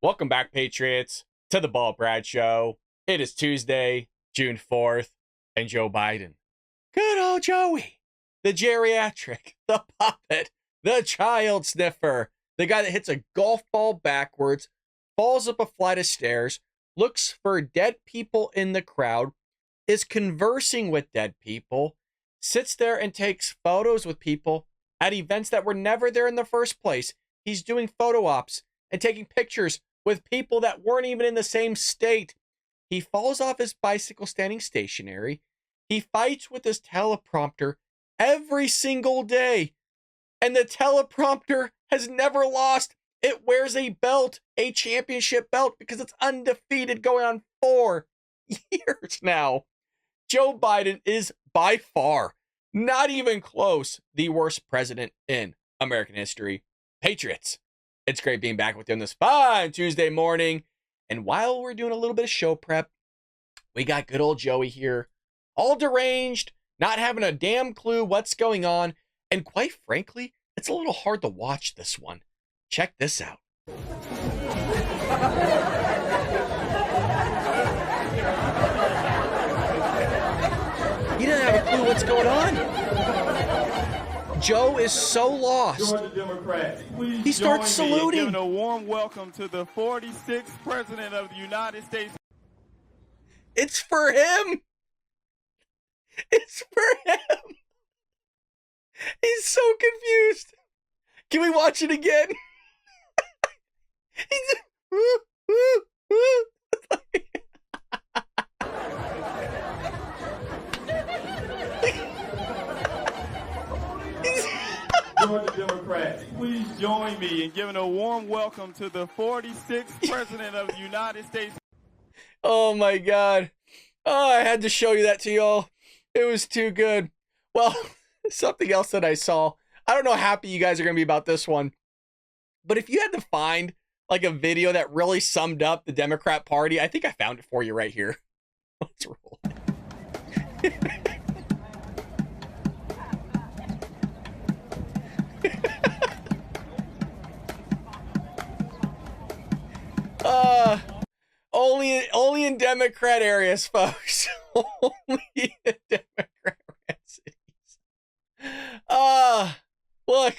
Welcome back, Patriots, to the Ball Brad Show. It is Tuesday, June 4th, and Joe Biden. Good old Joey. The geriatric, the puppet, the child sniffer, the guy that hits a golf ball backwards, falls up a flight of stairs, looks for dead people in the crowd, is conversing with dead people, sits there and takes photos with people at events that were never there in the first place. He's doing photo ops and taking pictures with people that weren't even in the same state. He falls off his bicycle standing stationary. He fights with his teleprompter every single day. And the teleprompter has never lost. It wears a belt, a championship belt, because it's undefeated going on 4 years now. Joe Biden is by far, not even close, the worst president in American history. Patriots, it's great being back with you on this fine Tuesday morning. And while we're doing a little bit of show prep, we got good old Joey here, all deranged, not having a damn clue what's going on. And quite frankly, it's a little hard to watch this one. Check this out. He doesn't have a clue what's going on. Joe is so lost. He starts saluting. Giving a warm welcome to the 46th President of the United States. It's for him. It's for him. He's so confused. Can we watch it again? He's Georgia Democrats, please join me in giving a warm welcome to the 46th President of the United States. Oh my God. Oh, I had to show you that to y'all. It was too good. Well, something else that I saw. I don't know how happy you guys are going to be about this one. But if you had to find like a video that really summed up the Democrat Party, I think I found it for you right here. Let's roll it. Only in Democrat areas, folks. Only in Democrat cities. Look,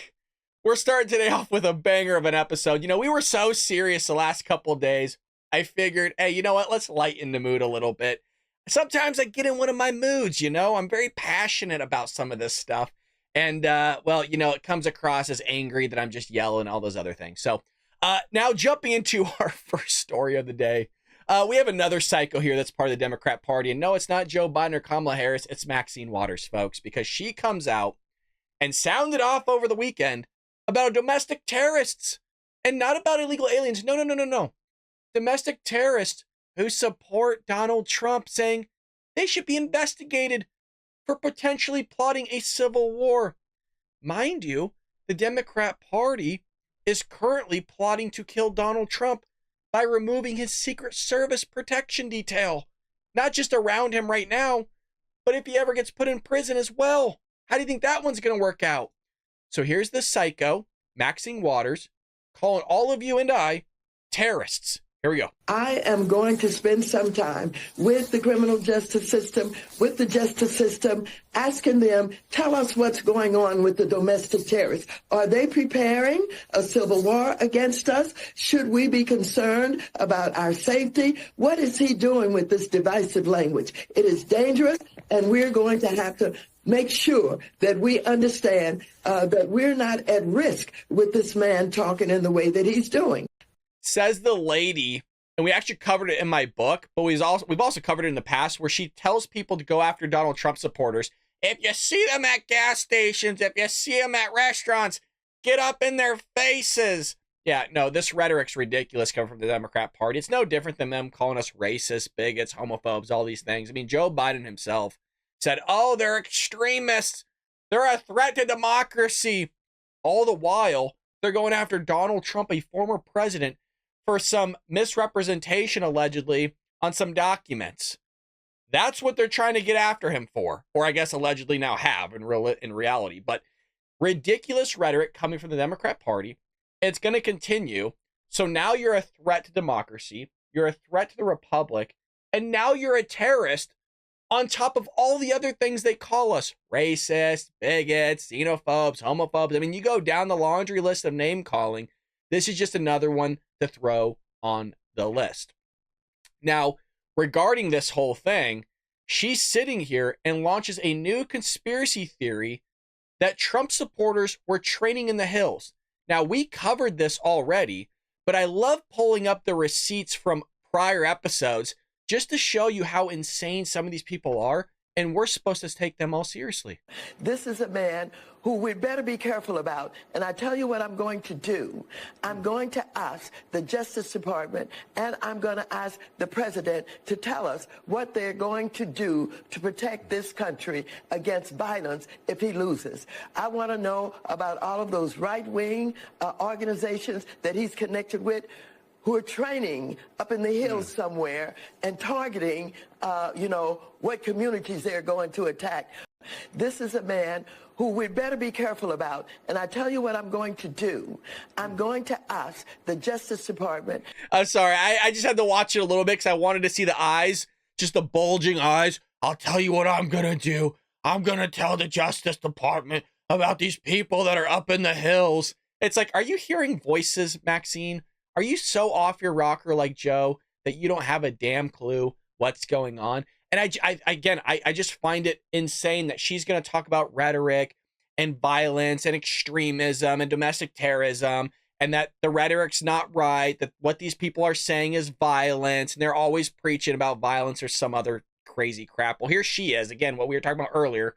we're starting today off with a banger of an episode. You know, we were so serious the last couple of days. I figured, hey, you know what? Let's lighten the mood a little bit. Sometimes I get in one of my moods, you know? I'm very passionate about some of this stuff. And, well, you know, it comes across as angry that I'm just yelling, all those other things. So, now jumping into our first story of the day, we have another psycho here that's part of the Democrat Party. And no, it's not Joe Biden or Kamala Harris. It's Maxine Waters, folks, because she comes out and sounded off over the weekend about domestic terrorists and not about illegal aliens. No. Domestic terrorists who support Donald Trump, saying they should be investigated for potentially plotting a civil war. Mind you, the Democrat Party is currently plotting to kill Donald Trump by removing his Secret Service protection detail. Not just around him right now, but if he ever gets put in prison as well. How do you think that one's going to work out? So here's the psycho, Maxine Waters, calling all of you and I terrorists. Here we go. I am going to spend some time with the criminal justice system, with the justice system, asking them, tell us what's going on with the domestic terrorists. Are they preparing a civil war against us? Should we be concerned about our safety? What is he doing with this divisive language? It is dangerous, and we're going to have to make sure that we understand that we're not at risk with this man talking in the way that he's doing. Says the lady, and we actually covered it in my book, but we've also covered it in the past, where she tells people to go after Donald Trump supporters. If you see them at gas stations, if you see them at restaurants, get up in their faces. Yeah, no, this rhetoric's ridiculous coming from the Democrat Party. It's no different than them calling us racist, bigots, homophobes, all these things. I mean, Joe Biden himself said, oh, they're extremists. They're a threat to democracy. All the while, they're going after Donald Trump, a former president, for some misrepresentation, allegedly, on some documents. That's what they're trying to get after him for, or I guess allegedly now have in reality. But ridiculous rhetoric coming from the Democrat Party. It's going to continue. So now you're a threat to democracy, you're a threat to the republic, and now you're a terrorist on top of all the other things they call us: racist, bigots, xenophobes, homophobes. I mean, you go down the laundry list of name calling. This is just another one to throw on the list. Now, regarding this whole thing, she's sitting here and launches a new conspiracy theory that Trump supporters were training in the hills. Now, we covered this already, but I love pulling up the receipts from prior episodes just to show you how insane some of these people are, and we're supposed to take them all seriously. This is a man who we'd better be careful about. And I tell you what I'm going to do. I'm going to ask the Justice Department and I'm going to ask the president to tell us what they're going to do to protect this country against violence if he loses. I want to know about all of those right-wing organizations that he's connected with, who are training up in the hills somewhere and targeting, what communities they're going to attack. This is a man who we'd better be careful about. And I tell you what I'm going to do. I'm going to ask the Justice Department. I'm sorry, I just had to watch it a little bit because I wanted to see the eyes, just the bulging eyes. I'll tell you what I'm going to do. I'm going to tell the Justice Department about these people that are up in the hills. It's like, are you hearing voices, Maxine? Are you so off your rocker like Joe that you don't have a damn clue what's going on? And I just find it insane that she's going to talk about rhetoric and violence and extremism and domestic terrorism, and that the rhetoric's not right, that what these people are saying is violence, and they're always preaching about violence or some other crazy crap. Well, here she is again, what we were talking about earlier.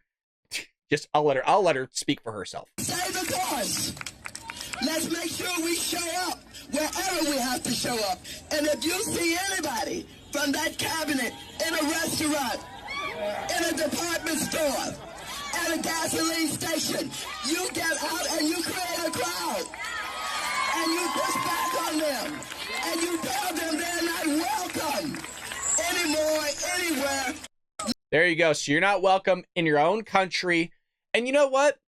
Just I'll let her speak for herself. Stay the course. Let's make sure we show up wherever we have to show up. And if you see anybody from that cabinet in a restaurant, in a department store, at a gasoline station, you get out and you create a crowd. And you push back on them. And you tell them they're not welcome anymore, anywhere. There you go. So you're not welcome in your own country. And you know what?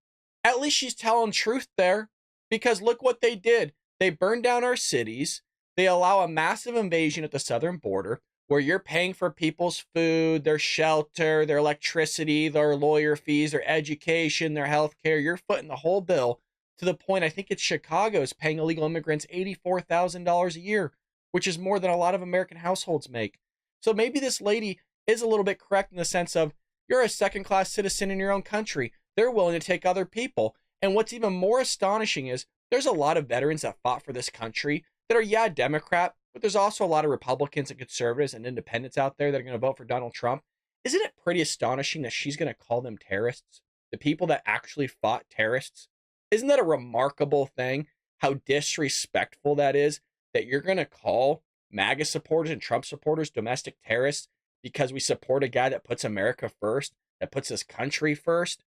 At least she's telling truth there. Because look what they did. They burned down our cities. They allow a massive invasion at the southern border where you're paying for people's food, their shelter, their electricity, their lawyer fees, their education, their health care. You're footing the whole bill to the point I think it's Chicago is paying illegal immigrants $84,000 a year, which is more than a lot of American households make. So maybe this lady is a little bit correct in the sense of you're a second-class citizen in your own country. They're willing to take other people. And what's even more astonishing is there's a lot of veterans that fought for this country that are, Democrat, but there's also a lot of Republicans and conservatives and independents out there that are going to vote for Donald Trump. Isn't it pretty astonishing that she's going to call them terrorists? The people that actually fought terrorists? Isn't that a remarkable thing? How disrespectful that is, that you're going to call MAGA supporters and Trump supporters domestic terrorists because we support a guy that puts America first, that puts this country first?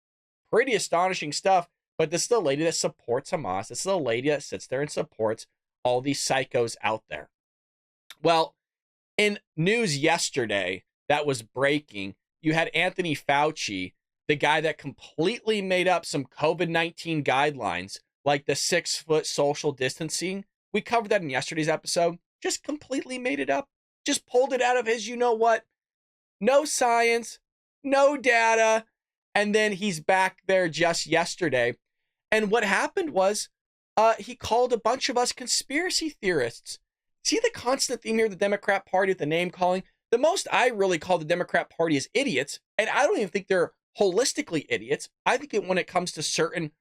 Pretty astonishing stuff. But this is the lady that supports Hamas. This is the lady that sits there and supports all these psychos out there. Well, in news yesterday that was breaking, you had Anthony Fauci, the guy that completely made up some COVID-19 guidelines, like the 6-foot social distancing. We covered that in yesterday's episode. Just completely made it up. Just pulled it out of his you-know-what. No science, no data. And then he's back there just yesterday. And what happened was he called a bunch of us conspiracy theorists. See the constant theme here, the Democrat Party with the name calling? The most I really call the Democrat Party is idiots. And I don't even think they're holistically idiots. I think when it comes to certain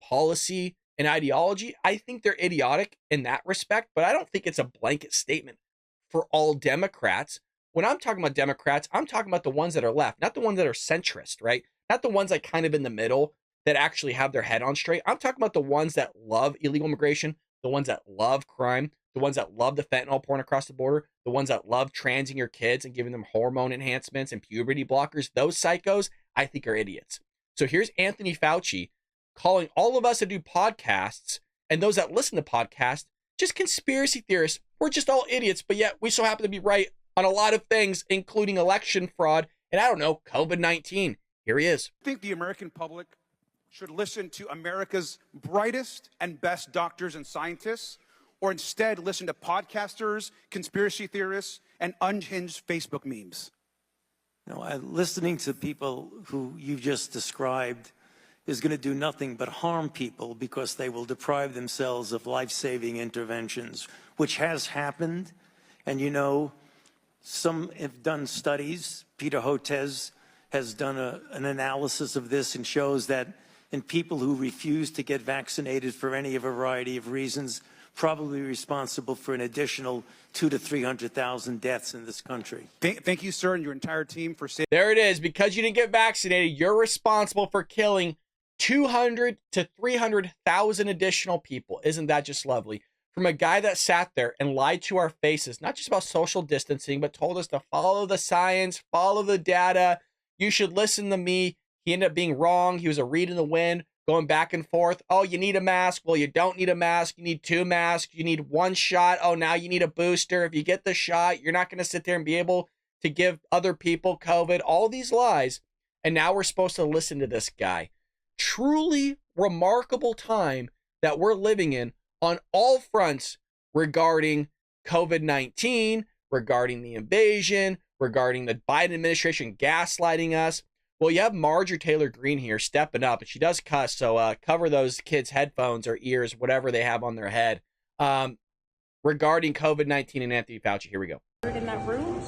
policy and ideology, I think they're idiotic in that respect. But I don't think it's a blanket statement for all Democrats. When I'm talking about Democrats, I'm talking about the ones that are left, not the ones that are centrist, right? Not the ones like kind of in the middle that actually have their head on straight. I'm talking about the ones that love illegal immigration, the ones that love crime, the ones that love the fentanyl pouring across the border, the ones that love transing your kids and giving them hormone enhancements and puberty blockers. Those psychos, I think, are idiots. So here's Anthony Fauci calling all of us that do podcasts and those that listen to podcasts just conspiracy theorists. We're just all idiots, but yet we so happen to be right on a lot of things, including election fraud and, I don't know, COVID-19. Here he is. I think the American public should listen to America's brightest and best doctors and scientists, or instead listen to podcasters, conspiracy theorists, and unhinged Facebook memes? No, listening to people who you just described is going to do nothing but harm people because they will deprive themselves of life-saving interventions, which has happened. And you know, some have done studies. Peter Hotez has done an analysis of this and shows that in people who refuse to get vaccinated for any variety of reasons, probably responsible for an additional 200,000 to 300,000 deaths in this country. Thank you, sir, and your entire team for saying. There it is. Because you didn't get vaccinated, you're responsible for killing 200 to 300,000 additional people. Isn't that just lovely? From a guy that sat there and lied to our faces, not just about social distancing, but told us to follow the science, follow the data. You should listen to me. He ended up being wrong. He was a reed in the wind, going back and forth. Oh, you need a mask. Well, you don't need a mask. You need 2 masks. You need 1 shot. Oh, now you need a booster. If you get the shot, you're not going to sit there and be able to give other people COVID. All these lies. And now we're supposed to listen to this guy. Truly remarkable time that we're living in on all fronts regarding COVID-19, regarding the invasion, regarding the Biden administration gaslighting us. Well, you have Marjorie Taylor Greene here stepping up, and she does cuss, so cover those kids' headphones or ears, whatever they have on their head. Regarding COVID-19 and Anthony Fauci, here we go. In that room?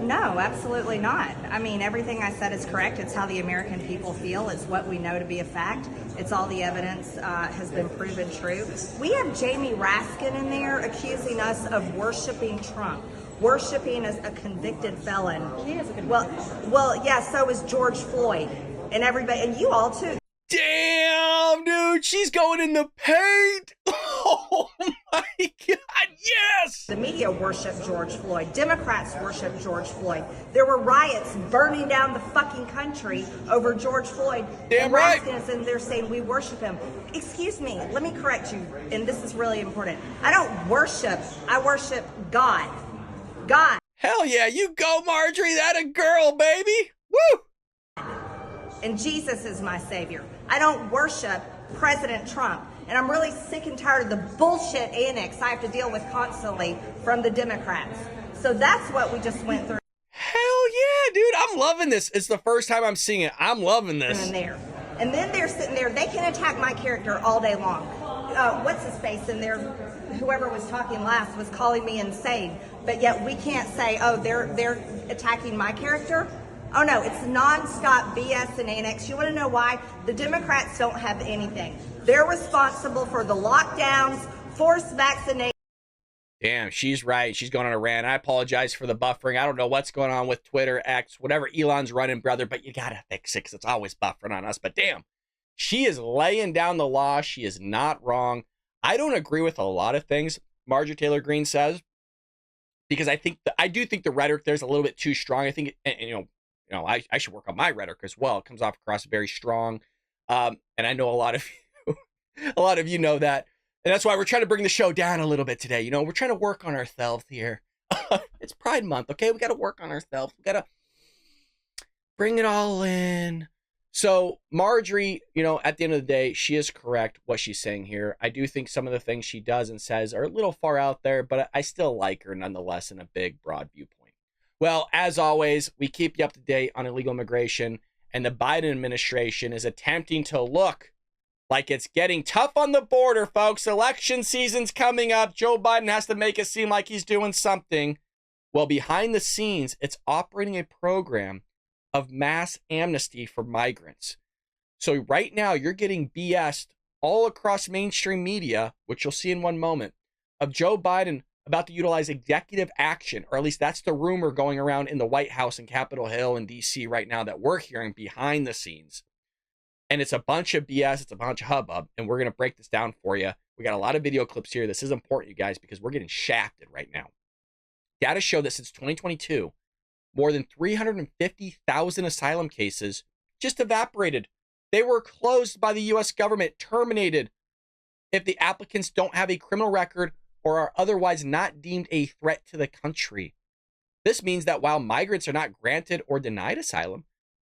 No, absolutely not. I mean, everything I said is correct. It's how the American people feel. It's what we know to be a fact. It's all the evidence has been proven true. We have Jamie Raskin in there accusing us of worshiping Trump. Worshiping as a convicted felon. He is a convicted felon. Well, yeah, so is George Floyd and everybody, and you all too. Damn, dude, she's going in the paint. Oh my God, yes. The media worship George Floyd. Democrats worship George Floyd. There were riots burning down the fucking country over George Floyd. Damn and right. Raskin is in there saying we worship him. Excuse me, let me correct you, and this is really important. I don't worship, I worship God. God. Hell yeah, you go, Marjorie. That a girl, baby. Woo! And Jesus is my savior. I don't worship President Trump. And I'm really sick and tired of the bullshit annex I have to deal with constantly from the Democrats. So that's what we just went through. Hell yeah, dude. I'm loving this. It's the first time I'm seeing it. I'm loving this. And then they're sitting there. They can attack my character all day long. What's his face in there? Whoever was talking last was calling me insane. But yet we can't say, oh, they're attacking my character. Oh no, it's nonstop BS and annex. You want to know why? The Democrats don't have anything. They're responsible for the lockdowns, forced vaccination. Damn, she's right. She's going on a rant. I apologize for the buffering. I don't know what's going on with Twitter, X, whatever Elon's running, brother, but you got to fix it because it's always buffering on us. But damn, she is laying down the law. She is not wrong. I don't agree with a lot of things Marjorie Taylor Greene says because I do think the rhetoric there's a little bit too strong. I think, and, I should work on my rhetoric as well. It comes off across very strong. And I know a lot of you know that. And that's why we're trying to bring the show down a little bit today. We're trying to work on ourselves here. It's Pride Month, okay? We got to work on ourselves. We got to bring it all in. So Marjorie, at the end of the day, she is correct what she's saying here. I do think some of the things she does and says are a little far out there, but I still like her nonetheless in a big, broad viewpoint. Well, as always, we keep you up to date on illegal immigration, and the Biden administration is attempting to look like it's getting tough on the border, folks. Election season's coming up. Joe Biden has to make it seem like he's doing something. Well, behind the scenes, it's operating a program of mass amnesty for migrants. So right now, you're getting BS'd all across mainstream media, which you'll see in one moment, of Joe Biden about to utilize executive action, or at least that's the rumor going around in the White House and Capitol Hill and DC right now that we're hearing behind the scenes. And it's a bunch of BS. It's a bunch of hubbub. And we're going to break this down for you. We got a lot of video clips here. This is important, you guys, because we're getting shafted right now. Data show that since 2022, more than 350,000 asylum cases just evaporated. They were closed by the U.S. government, terminated if the applicants don't have a criminal record or are otherwise not deemed a threat to the country. This means that while migrants are not granted or denied asylum,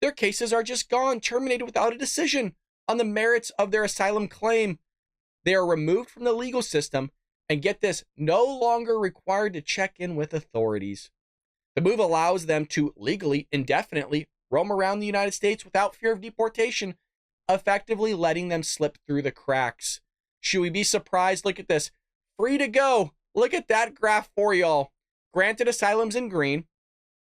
their cases are just gone, terminated without a decision on the merits of their asylum claim. They are removed from the legal system and get this, no longer required to check in with authorities. The move allows them to legally, indefinitely roam around the United States without fear of deportation, effectively letting them slip through the cracks. Should we be surprised? Look at this. Free to go. Look at that graph for y'all. Granted asylum's in green.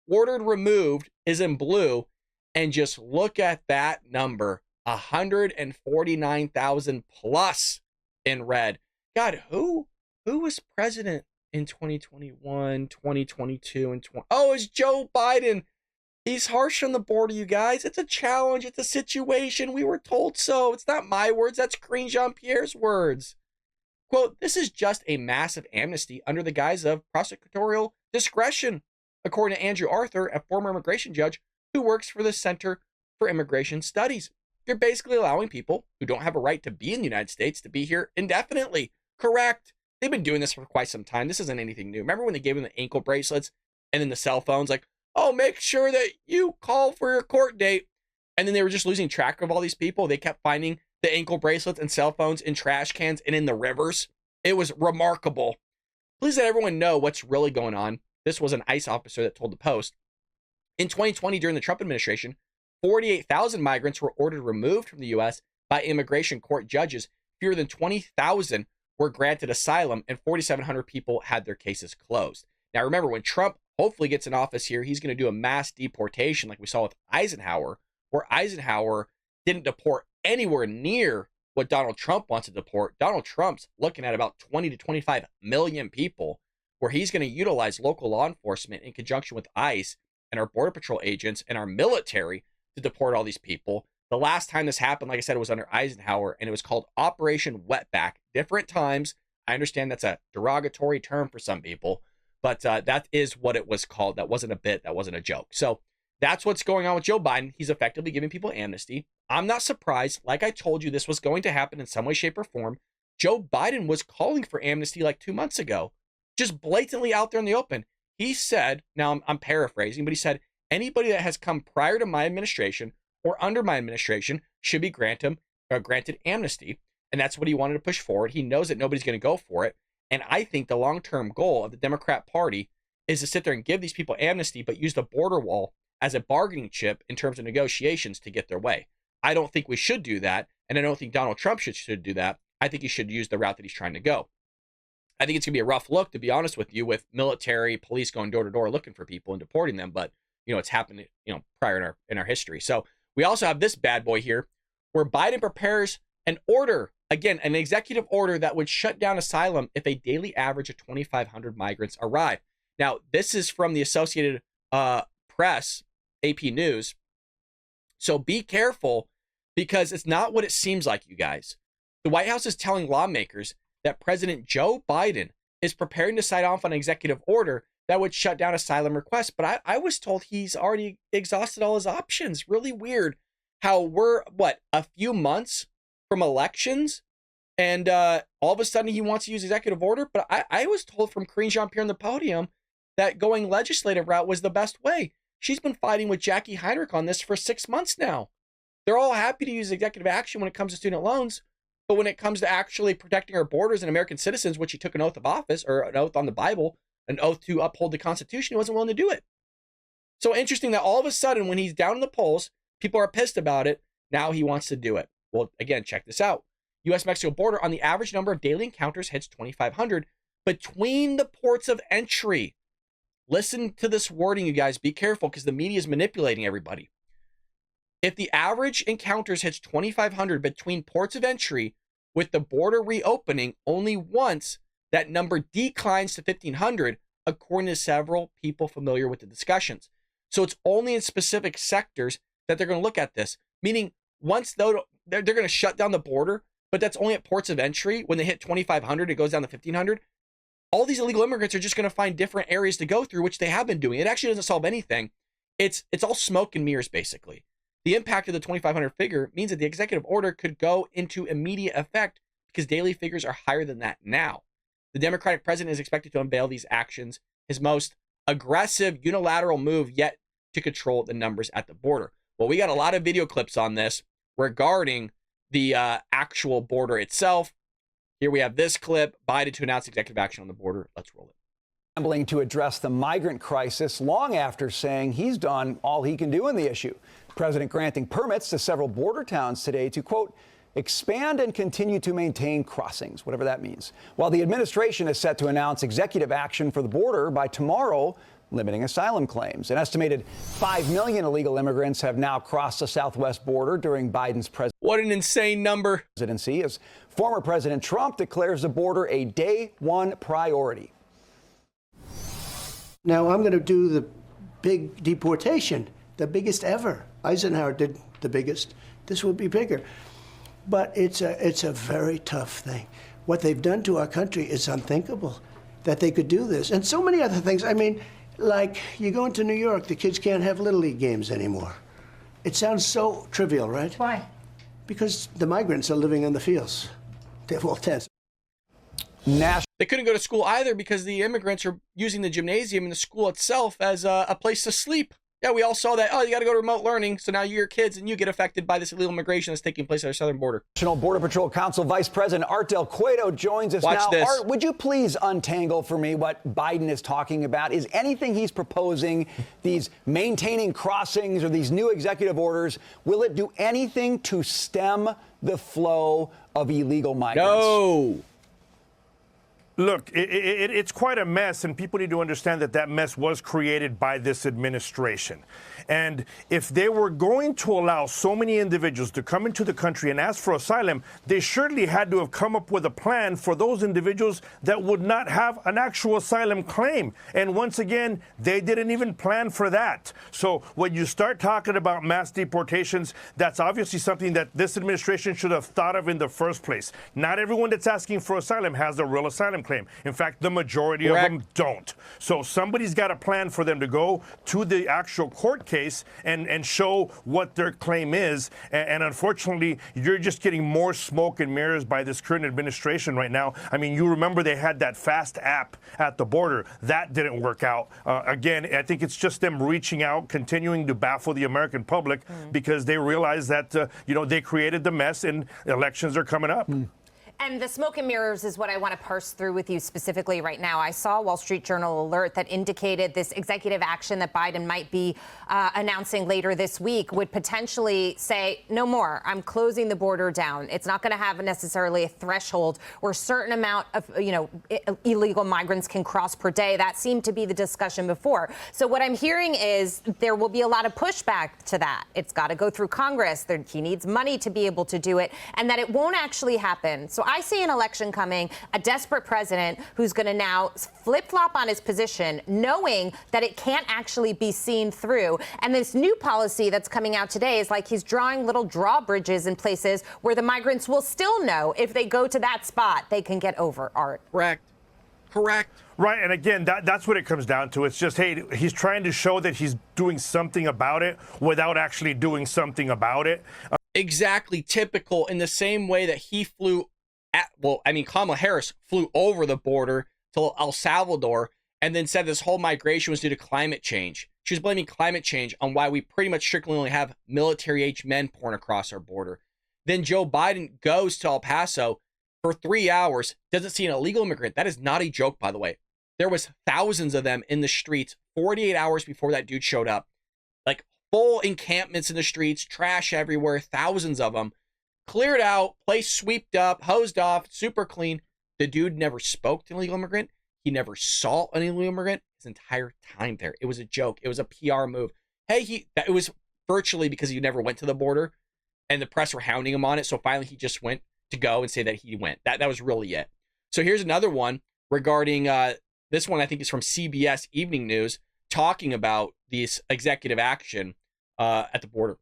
Ordered removed is in blue. And just look at that number. 149,000 plus in red. God, who was president in 2021, 2022, and 20? Oh, it's Joe Biden. He's harsh on the border, you guys. It's a challenge. It's a situation. We were told so. It's not my words. That's Karine Jean-Pierre's words. Quote, this is just a massive amnesty under the guise of prosecutorial discretion, according to Andrew Arthur, a former immigration judge who works for the Center for Immigration Studies. You're basically allowing people who don't have a right to be in the United States to be here indefinitely. Correct. They've been doing this for quite some time. This isn't anything new. Remember when they gave them the ankle bracelets and then the cell phones? Like, oh, make sure that you call for your court date. And then they were just losing track of all these people. They kept finding the ankle bracelets and cell phones in trash cans and in the rivers. It was remarkable. Please let everyone know what's really going on. This was an ICE officer that told the Post. In 2020, during the Trump administration, 48,000 migrants were ordered removed from the U.S. by immigration court judges. Fewer than 20,000 were granted asylum, and 4,700 people had their cases closed. Now, remember, when Trump hopefully gets in office here, he's going to do a mass deportation like we saw with Eisenhower, where Eisenhower didn't deport anywhere near what Donald Trump wants to deport. Donald Trump's looking at about 20 to 25 million people, where he's going to utilize local law enforcement in conjunction with ICE and our Border Patrol agents and our military to deport all these people. The last time this happened, like I said, it was under Eisenhower, and it was called Operation Wetback. Different times. I understand that's a derogatory term for some people, but that is what it was called. That wasn't a bit. That wasn't a joke. So that's what's going on with Joe Biden. He's effectively giving people amnesty. I'm not surprised. Like I told you, this was going to happen in some way, shape, or form. Joe Biden was calling for amnesty like 2 months ago, just blatantly out there in the open. He said, now I'm paraphrasing, but he said, anybody that has come prior to my administration or under my administration should be granted amnesty. And that's what he wanted to push forward. He knows that nobody's going to go for it. And I think the long-term goal of the Democrat Party is to sit there and give these people amnesty, but use the border wall as a bargaining chip in terms of negotiations to get their way. I don't think we should do that. And I don't think Donald Trump should do that. I think he should use the route that he's trying to go. I think it's going to be a rough look, to be honest with you, with military, police going door to door looking for people and deporting them. But, it's happened, prior in our history. So we also have this bad boy here where Biden prepares an order, again, an executive order that would shut down asylum if a daily average of 2,500 migrants arrive. Now, this is from the Associated Press, AP News. So be careful, because it's not what it seems like, you guys. The White House is telling lawmakers that President Joe Biden is preparing to sign off on an executive order that would shut down asylum requests. But I was told he's already exhausted all his options. Really weird how we're, a few months from elections, and all of a sudden he wants to use executive order. But I was told from Karine Jean-Pierre on the podium that going legislative route was the best way. She's been fighting with Jackie Heinrich on this for 6 months now. They're all happy to use executive action when it comes to student loans. But when it comes to actually protecting our borders and American citizens, which he took an oath of office, or an oath on the Bible, an oath to uphold the Constitution, he wasn't willing to do it. So interesting that all of a sudden, when he's down in the polls, people are pissed about it. Now he wants to do it. Well, again, check this out. U.S.-Mexico border, on the average number of daily encounters hits 2,500 between the ports of entry. Listen to this wording, you guys. Be careful, because the media is manipulating everybody. If the average encounters hits 2,500 between ports of entry, with the border reopening only once, that number declines to 1,500, according to several people familiar with the discussions. So it's only in specific sectors that they're going to look at this. Meaning, once they're going to shut down the border, but that's only at ports of entry. When they hit 2,500, it goes down to 1,500. All these illegal immigrants are just going to find different areas to go through, which they have been doing. It actually doesn't solve anything. It's all smoke and mirrors, basically. The impact of the 2,500 figure means that the executive order could go into immediate effect, because daily figures are higher than that now. The Democratic president is expected to unveil these actions, his most aggressive unilateral move yet to control the numbers at the border. Well, we got a lot of video clips on this regarding the actual border itself. Here we have this clip. Biden to announce executive action on the border. Let's roll it. Scrambling to address the migrant crisis long after saying he's done all he can do in the issue. President granting permits to several border towns today to, quote, expand and continue to maintain crossings, whatever that means. While the administration is set to announce executive action for the border by tomorrow, limiting asylum claims. An estimated 5 million illegal immigrants have now crossed the southwest border during Biden's What an insane number. presidency, as former President Trump declares the border a day one priority. Now I'm going to do the big deportation, the biggest ever. Eisenhower did the biggest. This will be bigger. But it's a very tough thing. What they've done to our country is unthinkable, that they could do this. And so many other things. I mean, like you go into New York, the kids can't have Little League games anymore. It sounds so trivial, right? Why? Because the migrants are living in the fields. They have all tents. They couldn't go to school either because the immigrants are using the gymnasium and the school itself as a place to sleep. Yeah, we all saw that. Oh, you got to go to remote learning. So now you're kids and you get affected by this illegal immigration that's taking place at our southern border. National Border Patrol Council Vice President Art Del Cueto joins us Watch now. this. Art, would you please untangle for me what Biden is talking about? Is anything he's proposing, these maintaining crossings or these new executive orders, will it do anything to stem the flow of illegal migrants? No. Look, it's quite a mess, and people need to understand that that mess was created by this administration. And if they were going to allow so many individuals to come into the country and ask for asylum, they surely had to have come up with a plan for those individuals that would not have an actual asylum claim. And once again, they didn't even plan for that. So when you start talking about mass deportations, that's obviously something that this administration should have thought of in the first place. Not everyone that's asking for asylum has a real asylum claim. In fact, the majority of them don't. So somebody's got a plan for them to go to the actual court case and show what their claim is. And unfortunately, you're just getting more smoke and mirrors by this current administration right now. I mean, you remember they had that FAST app at the border. That didn't work out. Again, I think it's just them reaching out, continuing to baffle the American public because they realize that, they created the mess and elections are coming up. And the smoke and mirrors is what I want to parse through with you specifically right now. I saw a Wall Street Journal alert that indicated this executive action that Biden might be announcing later this week would potentially say, no more, I'm closing the border down. It's not going to have necessarily a threshold where a certain amount of, illegal migrants can cross per day. That seemed to be the discussion before. So what I'm hearing is there will be a lot of pushback to that. It's got to go through Congress. He needs money to be able to do it, and that it won't actually happen. So I see an election coming, a desperate president who's going to now flip-flop on his position, knowing that it can't actually be seen through. And this new policy that's coming out today is like he's drawing little drawbridges in places where the migrants will still know if they go to that spot, they can get over. Art. Correct. Right. And again, that's what it comes down to. It's just, hey, he's trying to show that he's doing something about it without actually doing something about it. Exactly. Typical, in the same way that he flew Kamala Harris flew over the border to El Salvador and then said this whole migration was due to climate change. She was blaming climate change on why we pretty much strictly only have military-age men pouring across our border. Then Joe Biden goes to El Paso for 3 hours, doesn't see an illegal immigrant. That is not a joke, by the way. There was thousands of them in the streets 48 hours before that dude showed up. Like full encampments in the streets, trash everywhere, thousands of them. Cleared out, place swept up, hosed off, super clean. The dude never spoke to an illegal immigrant. He never saw an illegal immigrant his entire time there. It was a joke. It was a PR move. Hey, it was virtually because he never went to the border and the press were hounding him on it. So finally he just went to go and say that he went. That was really it. So here's another one regarding, this one I think is from CBS Evening News, talking about this executive action at the border.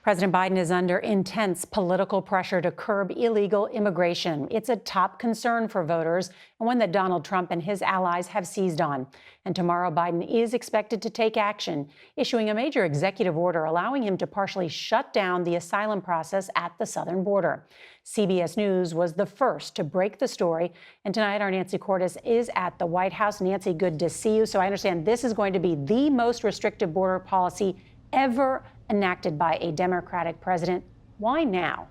President Biden is under intense political pressure to curb illegal immigration. It's a top concern for voters and one that Donald Trump and his allies have seized on. And tomorrow, Biden is expected to take action, issuing a major executive order allowing him to partially shut down the asylum process at the southern border. CBS News was the first to break the story. And tonight, our Nancy Cordes is at the White House. Nancy, good to see you. So I understand this is going to be the most restrictive border policy ever enacted by a Democratic president. Why now?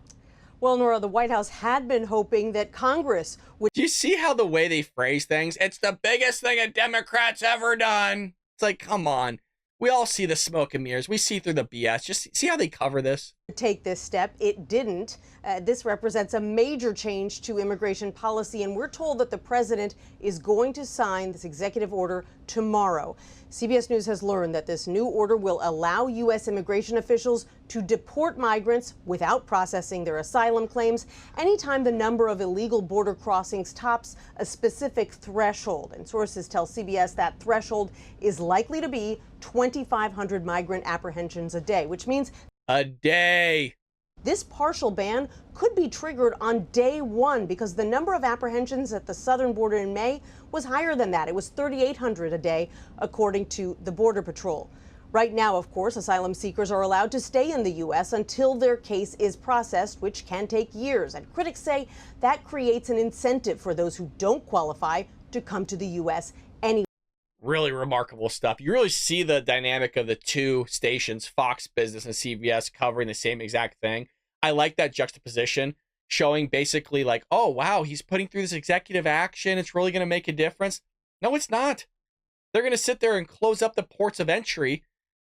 Well, Nora, the White House had been hoping that Congress would. Do you see how the way they phrase things? It's the biggest thing a Democrat's ever done. It's like, come on. We all see the smoke and mirrors. We see through the BS. Just see how they cover this. Take this step. It didn't. This represents a major change to immigration policy, and we're told that the president is going to sign this executive order tomorrow. CBS News has learned that this new order will allow U.S. immigration officials to deport migrants without processing their asylum claims anytime the number of illegal border crossings tops a specific threshold. And sources tell CBS that threshold is likely to be 2,500 migrant apprehensions a day, which means a day. This partial ban could be triggered on day one because the number of apprehensions at the southern border in May was higher than that. It was 3,800 a day, according to the Border Patrol. Right now, of course, asylum seekers are allowed to stay in the U.S. until their case is processed, which can take years. And critics say that creates an incentive for those who don't qualify to come to the U.S. anyway. Really remarkable stuff. You really see the dynamic of the two stations, Fox Business and CBS, covering the same exact thing. I like that juxtaposition, showing basically like, oh, wow, he's putting through this executive action. It's really going to make a difference. No, it's not. They're going to sit there and close up the ports of entry,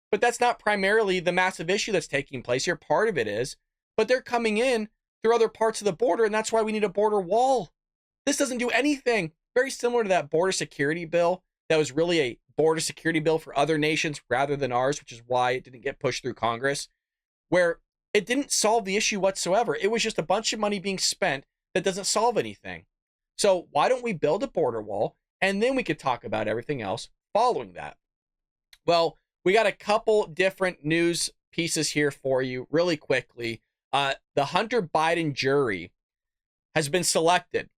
but that's not primarily the massive issue that's taking place here. Part of it is, but they're coming in through other parts of the border, and that's why we need a border wall. This doesn't do anything. Very similar to that border security bill. That was really a border security bill for other nations rather than ours, which is why it didn't get pushed through Congress, where it didn't solve the issue whatsoever. It was just a bunch of money being spent that doesn't solve anything. So why don't we build a border wall, and then we could talk about everything else following that? Well, we got a couple different news pieces here for you really quickly. The Hunter Biden jury has been selected.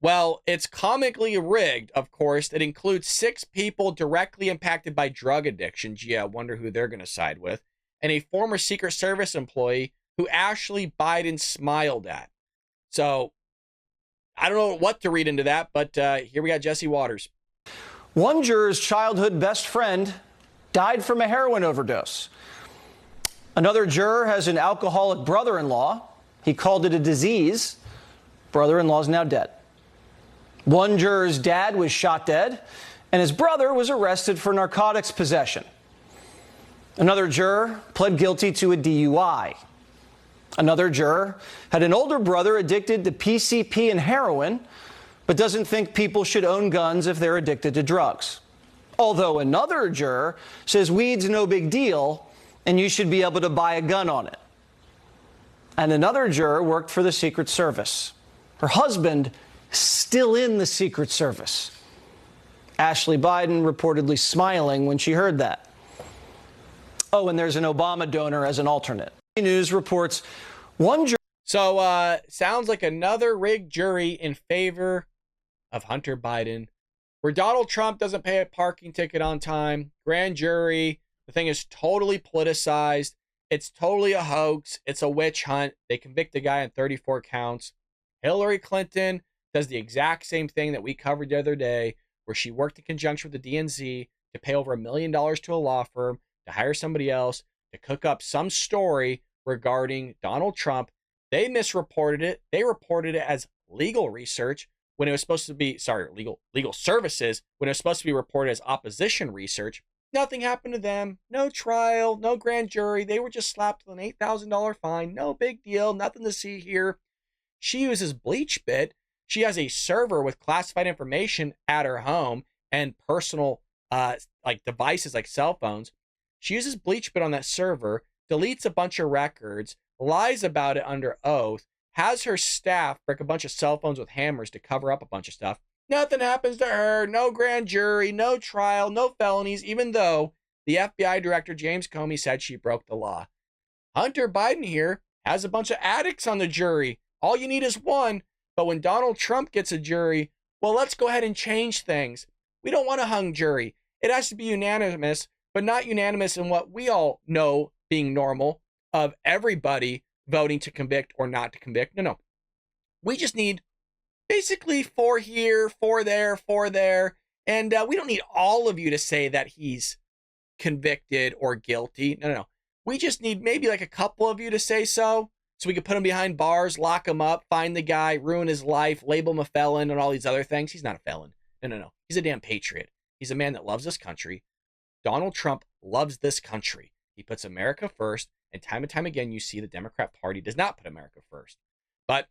Well, it's comically rigged, of course. It includes 6 people directly impacted by drug addiction. Gee, I wonder who they're going to side with. And a former Secret Service employee who Ashley Biden smiled at. So, I don't know what to read into that, but here we got Jesse Waters. One juror's childhood best friend died from a heroin overdose. Another juror has an alcoholic brother-in-law. He called it a disease. Brother-in-law is now dead. One juror's dad was shot dead, and his brother was arrested for narcotics possession. Another juror pled guilty to a DUI. Another juror had an older brother addicted to PCP and heroin, but doesn't think people should own guns if they're addicted to drugs. Although another juror says weed's no big deal, and you should be able to buy a gun on it. And another juror worked for the Secret Service. Her husband still in the Secret Service. Ashley Biden reportedly smiling when she heard that. Oh, and there's an Obama donor as an alternate. News reports one jury. So, sounds like another rigged jury in favor of Hunter Biden, where Donald Trump doesn't pay a parking ticket on time. Grand jury. The thing is totally politicized. It's totally a hoax. It's a witch hunt. They convict a guy on 34 counts. Hillary Clinton does the exact same thing that we covered the other day, where she worked in conjunction with the DNC to pay over $1 million to a law firm to hire somebody else to cook up some story regarding Donald Trump. They misreported it. They reported it as legal research when it was supposed to be, legal services, when it was supposed to be reported as opposition research. Nothing happened to them. No trial, no grand jury. They were just slapped with an $8,000 fine. No big deal. Nothing to see here. She uses BleachBit. She has a server with classified information at her home and personal devices like cell phones. She uses BleachBit on that server, deletes a bunch of records, lies about it under oath, has her staff break a bunch of cell phones with hammers to cover up a bunch of stuff. Nothing happens to her. No grand jury, no trial, no felonies, even though the FBI director, James Comey, said she broke the law. Hunter Biden here has a bunch of addicts on the jury. All you need is one. But when Donald Trump gets a jury, well, let's go ahead and change things. We don't want a hung jury. It has to be unanimous, but not unanimous in what we all know being normal of everybody voting to convict or not to convict. No. We just need basically 4 here, 4 there, 4 there. And we don't need all of you to say that he's convicted or guilty. No. We just need maybe like a couple of you to say so so we could put him behind bars, lock him up, find the guy, ruin his life, label him a felon, and all these other things. He's not a felon. No. He's a damn patriot. He's a man that loves this country. Donald Trump loves this country. He puts America first, and time again, you see the Democrat Party does not put America first. But,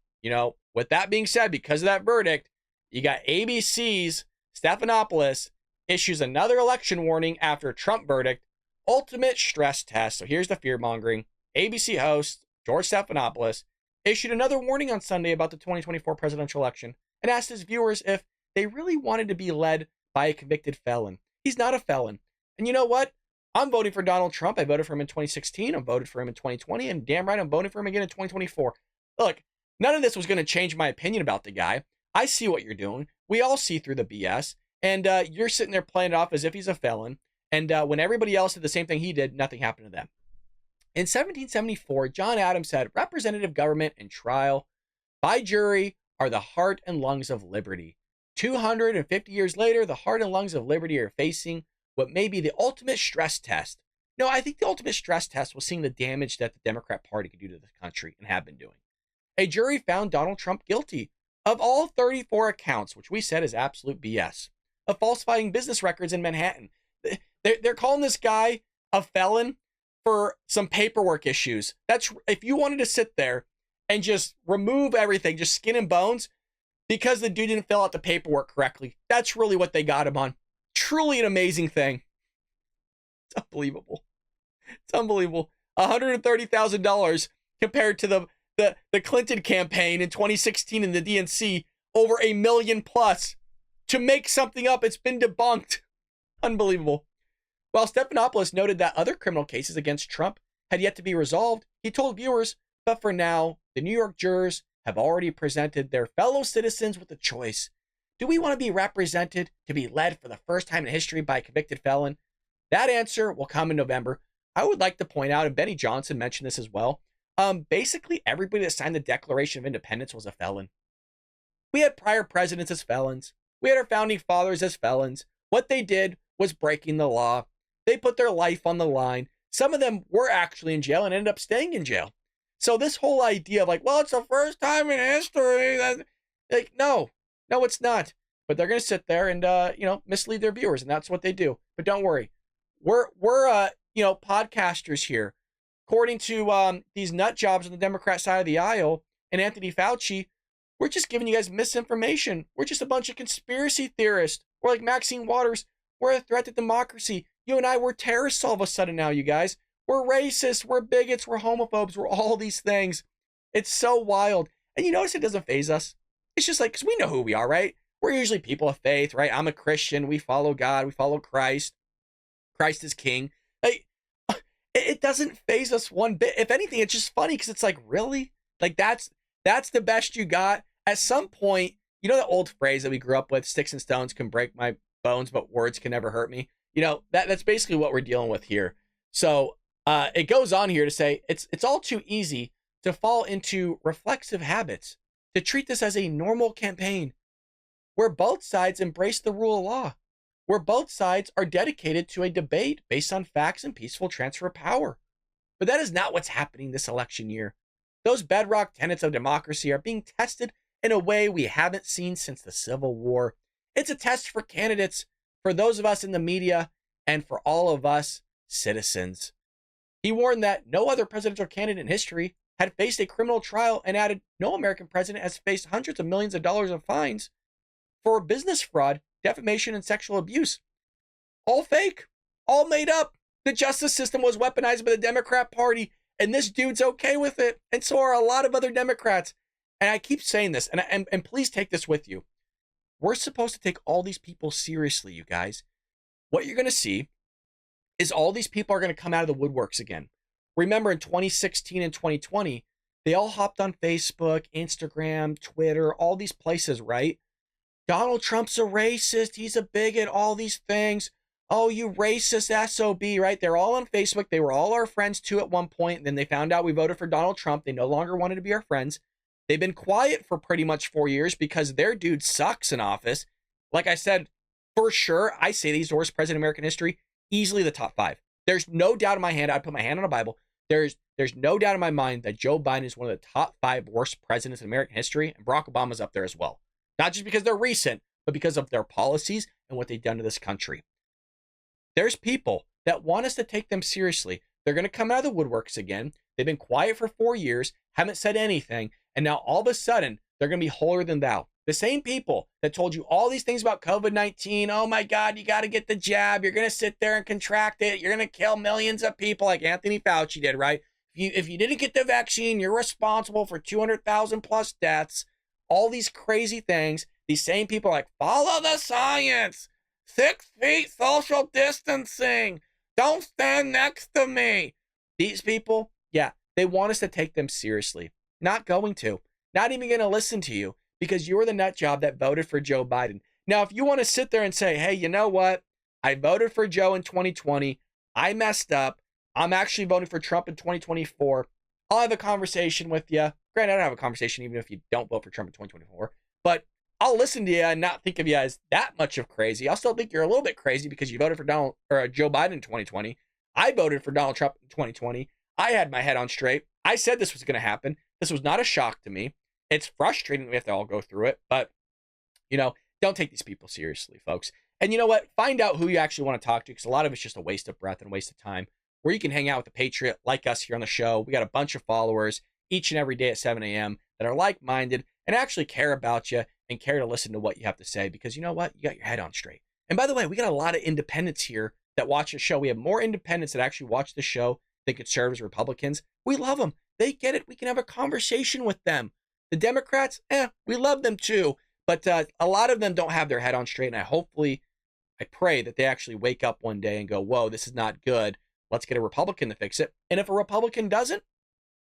with that being said, because of that verdict, you got ABC's Stephanopoulos issues another election warning after Trump verdict, ultimate stress test. So here's the fear-mongering. ABC host George Stephanopoulos issued another warning on Sunday about the 2024 presidential election and asked his viewers if they really wanted to be led by a convicted felon. He's not a felon. And you know what? I'm voting for Donald Trump. I voted for him in 2016. I voted for him in 2020. And damn right, I'm voting for him again in 2024. Look, none of this was going to change my opinion about the guy. I see what you're doing. We all see through the BS. And you're sitting there playing it off as if he's a felon. And when everybody else did the same thing he did, nothing happened to them. In 1774, John Adams said, representative government and trial by jury are the heart and lungs of liberty. 250 years later, the heart and lungs of liberty are facing what may be the ultimate stress test. No, I think the ultimate stress test was seeing the damage that the Democrat Party could do to the country and have been doing. A jury found Donald Trump guilty of all 34 accounts, which we said is absolute BS, of falsifying business records in Manhattan. They're calling this guy a felon for some paperwork issues. That's if you wanted to sit there and just remove everything, just skin and bones, because the dude didn't fill out the paperwork correctly. That's really what they got him on. Truly an amazing thing. It's unbelievable. It's unbelievable. $130,000 compared to the Clinton campaign in 2016 in the DNC, over $1 million plus to make something up. It's been debunked. Unbelievable. While Stephanopoulos noted that other criminal cases against Trump had yet to be resolved, he told viewers, but for now, the New York jurors have already presented their fellow citizens with a choice. Do we want to be represented, to be led for the first time in history by a convicted felon? That answer will come in November. I would like to point out, and Benny Johnson mentioned this as well, basically everybody that signed the Declaration of Independence was a felon. We had prior presidents as felons. We had our founding fathers as felons. What they did was breaking the law. They put their life on the line. Some of them were actually in jail and ended up staying in jail. So this whole idea of like, well, it's the first time in history. No, it's not. But they're going to sit there and, mislead their viewers. And that's what they do. But don't worry. We're podcasters here. According to these nut jobs on the Democrat side of the aisle and Anthony Fauci, we're just giving you guys misinformation. We're just a bunch of conspiracy theorists. We're like Maxine Waters. We're a threat to democracy. You and I, we're terrorists all of a sudden now, you guys. We're racists. We're bigots. We're homophobes. We're all these things. It's so wild. And you notice it doesn't faze us. It's just like, because we know who we are, right? We're usually people of faith, right? I'm a Christian. We follow God. We follow Christ. Christ is king. Like, it doesn't faze us one bit. If anything, it's just funny because it's like, really? Like, that's the best you got? At some point, you know the old phrase that we grew up with, sticks and stones can break my bones, but words can never hurt me. That's basically what we're dealing with here. So it goes on here to say it's all too easy to fall into reflexive habits, to treat this as a normal campaign where both sides embrace the rule of law, where both sides are dedicated to a debate based on facts and peaceful transfer of power. But that is not what's happening this election year. Those bedrock tenets of democracy are being tested in a way we haven't seen since the Civil War. It's a test for candidates, for those of us in the media, and for all of us citizens. He warned that no other presidential candidate in history had faced a criminal trial and added, no American president has faced hundreds of millions of dollars of fines for business fraud, defamation, and sexual abuse. All fake, all made up. The justice system was weaponized by the Democrat Party, and this dude's okay with it, and so are a lot of other Democrats. And I keep saying this, and please take this with you. We're supposed to take all these people seriously, you guys. What you're going to see is all these people are going to come out of the woodworks again. Remember in 2016 and 2020, they all hopped on Facebook, Instagram, Twitter, all these places, right? Donald Trump's a racist. He's a bigot, all these things. Oh, you racist SOB, right? They're all on Facebook. They were all our friends too at one point. And then they found out we voted for Donald Trump. They no longer wanted to be our friends. They've been quiet for pretty much 4 years because their dude sucks in office. Like I said, for sure, I say he's the worst president in American history, easily the top 5. There's no doubt in my hand. I'd put my hand on a Bible. There's no doubt in my mind that Joe Biden is one of the top 5 worst presidents in American history, and Barack Obama's up there as well. Not just because they're recent, but because of their policies and what they've done to this country. There's people that want us to take them seriously. They're going to come out of the woodworks again. They've been quiet for 4 years, haven't said anything, and now all of a sudden, they're going to be holier than thou. The same people that told you all these things about COVID-19, oh my God, you got to get the jab, you're going to sit there and contract it, you're going to kill millions of people like Anthony Fauci did, right? If you didn't get the vaccine, you're responsible for 200,000 plus deaths, all these crazy things. These same people are like, follow the science, 6 feet social distancing, don't stand next to me. These people, yeah, they want us to take them seriously. Not going to. Not even going to listen to you because you're the nut job that voted for Joe Biden. Now, if you want to sit there and say, hey, you know what? I voted for Joe in 2020. I messed up. I'm actually voting for Trump in 2024. I'll have a conversation with you. Granted, I don't have a conversation even if you don't vote for Trump in 2024. But I'll listen to you and not think of you as that much of crazy. I'll still think you're a little bit crazy because you voted for Joe Biden in 2020. I voted for Donald Trump in 2020. I had my head on straight. I said this was going to happen. This was not a shock to me. It's frustrating that we have to all go through it, but, don't take these people seriously, folks. And you know what? Find out who you actually want to talk to, because a lot of it's just a waste of breath and a waste of time, where you can hang out with a patriot like us here on the show. We got a bunch of followers each and every day at 7 a.m. that are like-minded and actually care about you and care to listen to what you have to say, because you know what? You got your head on straight. And by the way, we got a lot of independents here that watch the show. We have more independents that actually watch the show than conservatives or Republicans. We love them. They get it. We can have a conversation with them. The Democrats, we love them too. But a lot of them don't have their head on straight. And I pray that they actually wake up one day and go, whoa, this is not good. Let's get a Republican to fix it. And if a Republican doesn't,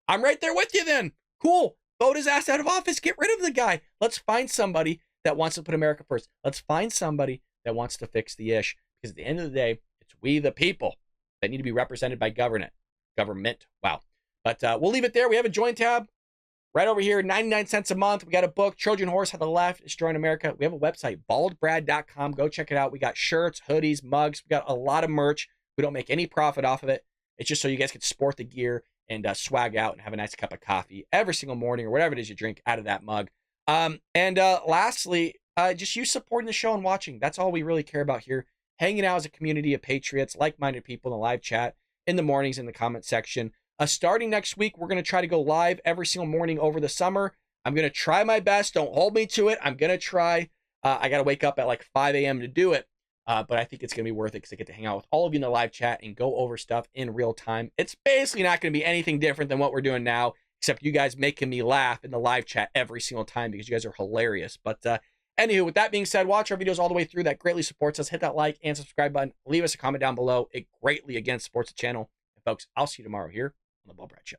I'm right there with you then. Cool. Vote his ass out of office. Get rid of the guy. Let's find somebody that wants to put America first. Let's find somebody that wants to fix the ish. Because at the end of the day, it's we the people that need to be represented by government. Wow. But we'll leave it there. We have a join tab right over here, 99 cents a month. We got a book, Trojan Horse, How the Left is Destroying America. We have a website, baldbrad.com. Go check it out. We got shirts, hoodies, mugs. We got a lot of merch. We don't make any profit off of it. It's just so you guys can sport the gear and swag out and have a nice cup of coffee every single morning or whatever it is you drink out of that mug. Lastly, just you supporting the show and watching. That's all we really care about here. Hanging out as a community of patriots, like-minded people in the live chat, in the mornings, in the comment section. Starting next week, we're going to try to go live every single morning over the summer. I'm going to try my best. Don't hold me to it. I'm going to try. I got to wake up at like 5 a.m. to do it. But I think it's going to be worth it because I get to hang out with all of you in the live chat and go over stuff in real time. It's basically not going to be anything different than what we're doing now, except you guys making me laugh in the live chat every single time because you guys are hilarious. But anywho, with that being said, watch our videos all the way through. That greatly supports us. Hit that like and subscribe button. Leave us a comment down below. It greatly, again, supports the channel. And folks, I'll see you tomorrow here on The Bald Brad Show.